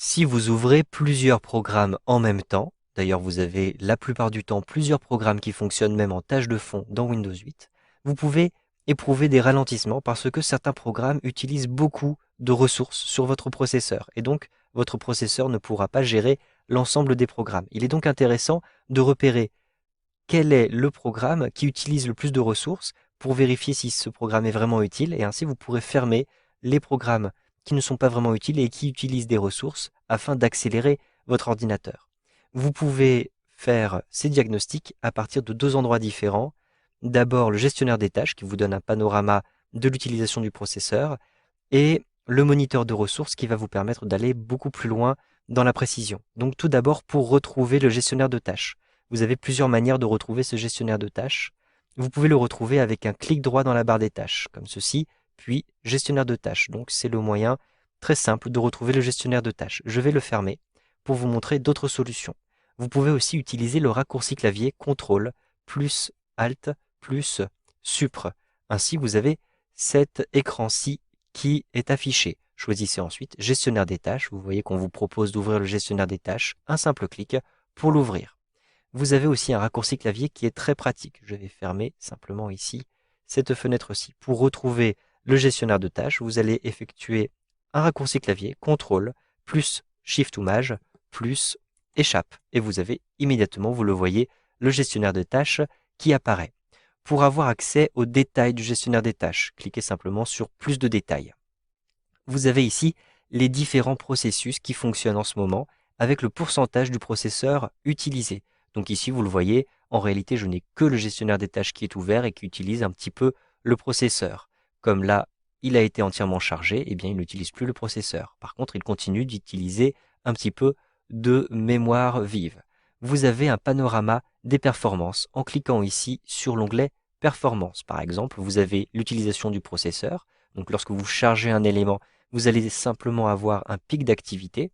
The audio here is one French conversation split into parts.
Si vous ouvrez plusieurs programmes en même temps, d'ailleurs vous avez la plupart du temps plusieurs programmes qui fonctionnent même en tâche de fond dans Windows 8, vous pouvez éprouver des ralentissements parce que certains programmes utilisent beaucoup de ressources sur votre processeur et donc votre processeur ne pourra pas gérer l'ensemble des programmes. Il est donc intéressant de repérer quel est le programme qui utilise le plus de ressources pour vérifier si ce programme est vraiment utile et ainsi vous pourrez fermer les programmes qui ne sont pas vraiment utiles et qui utilisent des ressources afin d'accélérer votre ordinateur. Vous pouvez faire ces diagnostics à partir de deux endroits différents. D'abord le gestionnaire des tâches qui vous donne un panorama de l'utilisation du processeur et le moniteur de ressources qui va vous permettre d'aller beaucoup plus loin dans la précision. Donc tout d'abord pour retrouver le gestionnaire de tâches. Vous avez plusieurs manières de retrouver ce gestionnaire de tâches. Vous pouvez le retrouver avec un clic droit dans la barre des tâches, comme ceci, puis gestionnaire de tâches. Donc c'est le moyen très simple de retrouver le gestionnaire de tâches. Je vais le fermer pour vous montrer d'autres solutions. Vous pouvez aussi utiliser le raccourci clavier CTRL plus ALT plus SUPRE. Ainsi vous avez cet écran-ci qui est affiché. Choisissez ensuite gestionnaire des tâches. Vous voyez qu'on vous propose d'ouvrir le gestionnaire des tâches. Un simple clic pour l'ouvrir. Vous avez aussi un raccourci clavier qui est très pratique. Je vais fermer simplement ici cette fenêtre-ci. Pour retrouver le gestionnaire de tâches, vous allez effectuer un raccourci clavier, CTRL, plus SHIFT ou MAJ, plus échappe. Et vous avez immédiatement, vous le voyez, le gestionnaire de tâches qui apparaît. Pour avoir accès aux détails du gestionnaire des tâches, cliquez simplement sur plus de détails. Vous avez ici les différents processus qui fonctionnent en ce moment avec le pourcentage du processeur utilisé. Donc ici, vous le voyez, en réalité, je n'ai que le gestionnaire des tâches qui est ouvert et qui utilise un petit peu le processeur. Comme là, il a été entièrement chargé, eh bien, il n'utilise plus le processeur. Par contre, il continue d'utiliser un petit peu de mémoire vive. Vous avez un panorama des performances en cliquant ici sur l'onglet Performance. Par exemple, vous avez l'utilisation du processeur. Donc lorsque vous chargez un élément, vous allez simplement avoir un pic d'activité.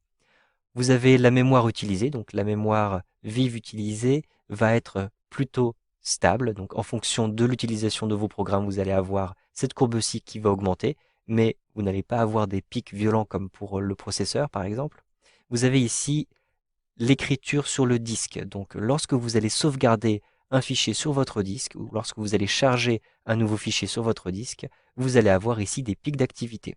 Vous avez la mémoire utilisée, donc la mémoire vive utilisée va être plutôt stable. Donc en fonction de l'utilisation de vos programmes, vous allez avoir cette courbe-ci qui va augmenter, mais vous n'allez pas avoir des pics violents comme pour le processeur par exemple. Vous avez ici l'écriture sur le disque. Donc lorsque vous allez sauvegarder un fichier sur votre disque ou lorsque vous allez charger un nouveau fichier sur votre disque, vous allez avoir ici des pics d'activité.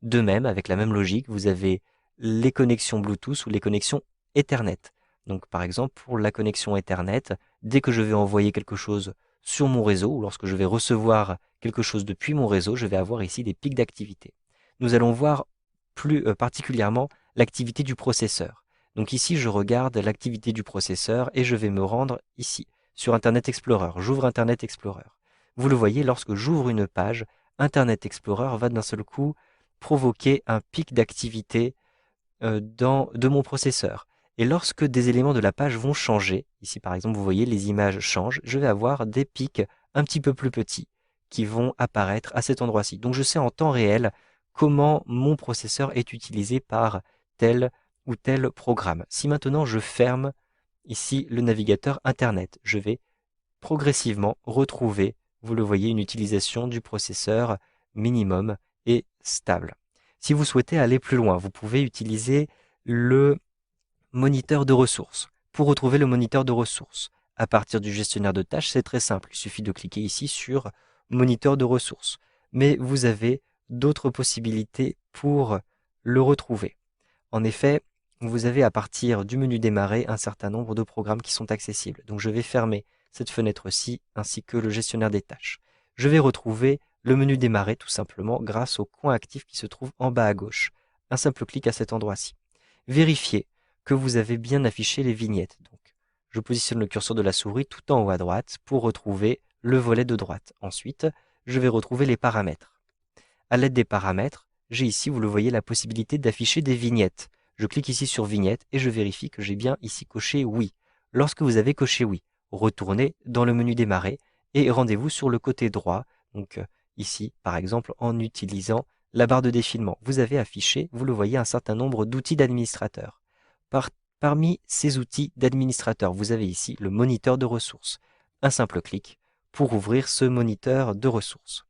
De même, avec la même logique, vous avez les connexions Bluetooth ou les connexions Ethernet. Donc par exemple, pour la connexion Ethernet, dès que je vais envoyer quelque chose sur mon réseau ou lorsque je vais recevoir quelque chose depuis mon réseau, je vais avoir ici des pics d'activité. Nous allons voir plus particulièrement l'activité du processeur. Donc ici, je regarde l'activité du processeur et je vais me rendre ici, sur Internet Explorer. J'ouvre Internet Explorer. Vous le voyez, lorsque j'ouvre une page, Internet Explorer va d'un seul coup provoquer un pic d'activité de mon processeur. Et lorsque des éléments de la page vont changer, ici par exemple vous voyez les images changent, je vais avoir des pics un petit peu plus petits qui vont apparaître à cet endroit-ci. Donc je sais en temps réel comment mon processeur est utilisé par tel ou tel programme. Si maintenant je ferme ici le navigateur Internet, je vais progressivement retrouver, vous le voyez, une utilisation du processeur minimum et stable. Si vous souhaitez aller plus loin, vous pouvez utiliser le moniteur de ressources. Pour retrouver le moniteur de ressources, à partir du gestionnaire de tâches, c'est très simple. Il suffit de cliquer ici sur moniteur de ressources. Mais vous avez d'autres possibilités pour le retrouver. En effet, vous avez à partir du menu démarrer un certain nombre de programmes qui sont accessibles. Donc je vais fermer cette fenêtre-ci ainsi que le gestionnaire des tâches. Je vais retrouver le menu démarrer tout simplement grâce au coin actif qui se trouve en bas à gauche. Un simple clic à cet endroit-ci. Vérifiez que vous avez bien affiché les vignettes. Donc, je positionne le curseur de la souris tout en haut à droite pour retrouver le volet de droite. Ensuite, je vais retrouver les paramètres. À l'aide des paramètres, j'ai ici, vous le voyez, la possibilité d'afficher des vignettes. Je clique ici sur vignette et je vérifie que j'ai bien ici coché oui. Lorsque vous avez coché oui, retournez dans le menu démarrer et rendez-vous sur le côté droit. Donc ici, par exemple, en utilisant la barre de défilement, vous avez affiché, vous le voyez, un certain nombre d'outils d'administrateur. Parmi ces outils d'administrateur, vous avez ici le moniteur de ressources. Un simple clic pour ouvrir ce moniteur de ressources.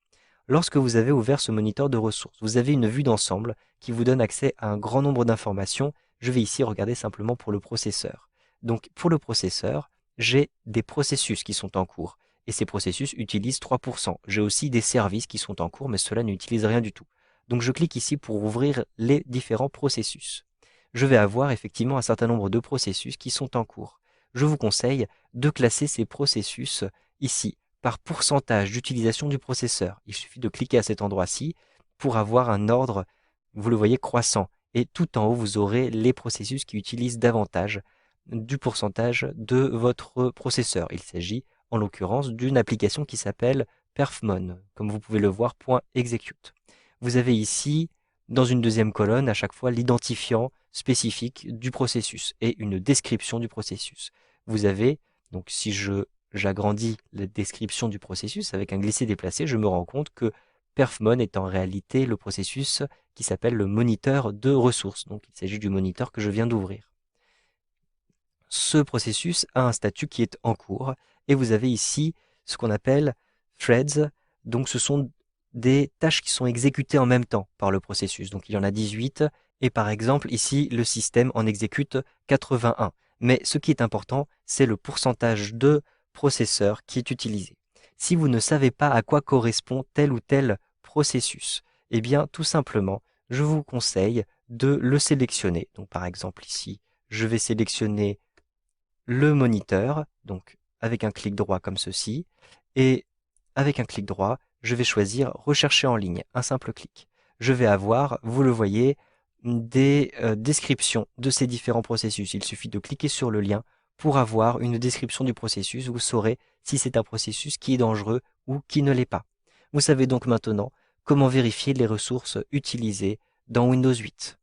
Lorsque vous avez ouvert ce moniteur de ressources, vous avez une vue d'ensemble qui vous donne accès à un grand nombre d'informations. Je vais ici regarder simplement pour le processeur. Donc pour le processeur, j'ai des processus qui sont en cours et ces processus utilisent 3%. J'ai aussi des services qui sont en cours, mais cela n'utilise rien du tout. Donc je clique ici pour ouvrir les différents processus. Je vais avoir effectivement un certain nombre de processus qui sont en cours. Je vous conseille de classer ces processus ici par pourcentage d'utilisation du processeur. Il suffit de cliquer à cet endroit-ci pour avoir un ordre, vous le voyez, croissant. Et tout en haut, vous aurez les processus qui utilisent davantage du pourcentage de votre processeur. Il s'agit en l'occurrence d'une application qui s'appelle Perfmon, comme vous pouvez le voir, .execute. Vous avez ici, dans une deuxième colonne, à chaque fois l'identifiant spécifique du processus et une description du processus. Vous avez, donc si j'agrandis la description du processus avec un glisser-déplacer, je me rends compte que Perfmon est en réalité le processus qui s'appelle le moniteur de ressources. Donc il s'agit du moniteur que je viens d'ouvrir. Ce processus a un statut qui est en cours et vous avez ici ce qu'on appelle threads. Donc ce sont des tâches qui sont exécutées en même temps par le processus. Donc il y en a 18 et par exemple ici le système en exécute 81. Mais ce qui est important, c'est le pourcentage de processeur qui est utilisé. Si vous ne savez pas à quoi correspond tel ou tel processus, eh bien tout simplement, je vous conseille de le sélectionner. Donc par exemple ici, je vais sélectionner le moniteur, donc avec un clic droit comme ceci, et avec un clic droit, je vais choisir rechercher en ligne, un simple clic. Je vais avoir, vous le voyez, des descriptions de ces différents processus. Il suffit de cliquer sur le lien pour avoir une description du processus. Vous saurez si c'est un processus qui est dangereux ou qui ne l'est pas. Vous savez donc maintenant comment vérifier les ressources utilisées dans Windows 8.